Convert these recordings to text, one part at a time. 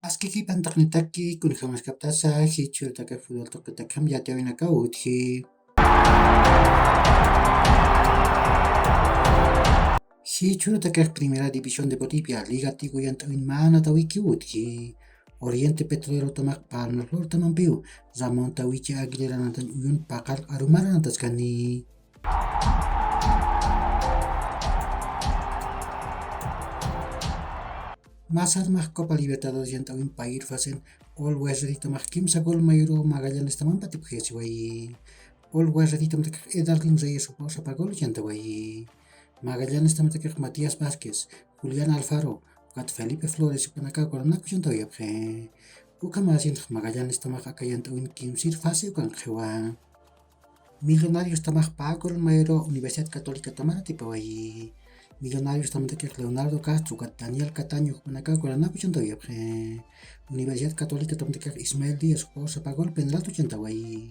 Askiki pantaknitaki kunijamaskaptasa hichurtaka futboltokutakam yatewinaka utji. Hichurtaka Primera División de Bolivia, Liga Tiguyantawan manatawiki utji. Oriente Petrolero tamak Palmaflor tamampiu, Zamon tawichi Aguilera nantan uyun pakal arumara nantaskani. Masar mah Copa Libertadores yang tawin pair fasen Always Ready tamak kimsa gol mayro Magallanes taman patip wai. Always Ready tamak Edarlin Reyes suposa pagol yang tawai. Magallanes tamak Matias Vázquez, Julián Alfaro, Gat Felipe Flores panaka koranak yang tawai apke. Ukamasin Magallanes tamak akayan tawin kimsir fase ukan kewa. Millonarios tamak pagol mayro Universidad Católica tamana tipawai. Millonarios también Leonardo Castro, Daniel Cataño, Manacá, Coranaco, Chantawayapje. Universidad Católica también Ismael Díaz, Posa Pagol, Pendrato, Chantaway.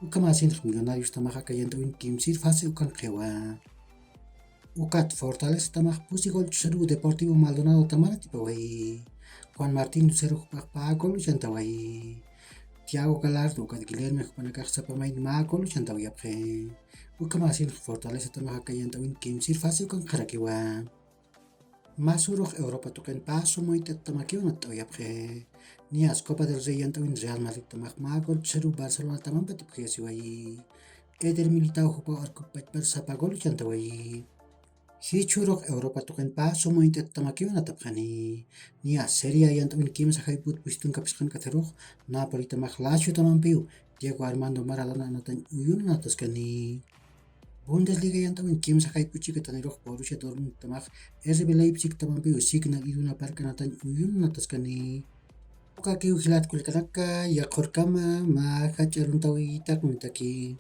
Ukamasin, Millonarios Tamaja Cayentawin, Kimsir, Fase, Ucanjewa. Ucat, Fortaleza Tamaj, Pusigol, Cheru, Deportivo Maldonado, Tamara, Tipaway. Juan Martín Lucero, Pagol, Chantaway. Tiago Galardo, Guillermo, Manacá, Zapamay, Magol, Chantawayapje. Ukamasin Fortaleza tamaha kayantawin kimsir fase ukan karakiwa. Masurok Europa tuken paso moitet tamakiwan at oyapje. Nias Copa del Rey yantawin Real Madrid tamak magol Cheru Barcelona tamam patipje siwai. Eder Militao hupa arkupet bersapagol yantawai. Hichurok Europa tuken paso moitet tamakiwan at apjani. Nias Serie yantawin kim sa haiput pistun kapiskan katerok Napoli tamak Lazio tamampiu. Diego Armando Maradona anatan uyun nataskani. Bundesliga yang tawin kim sa puchi ka tanirok Borussia Dortmund tamak RB Leipzig tamampiu Signal Iduna Park natan uyun nataskani. Uka kiu hilat kulikaraka ya korkama ma kacharun tawi tak mitaki.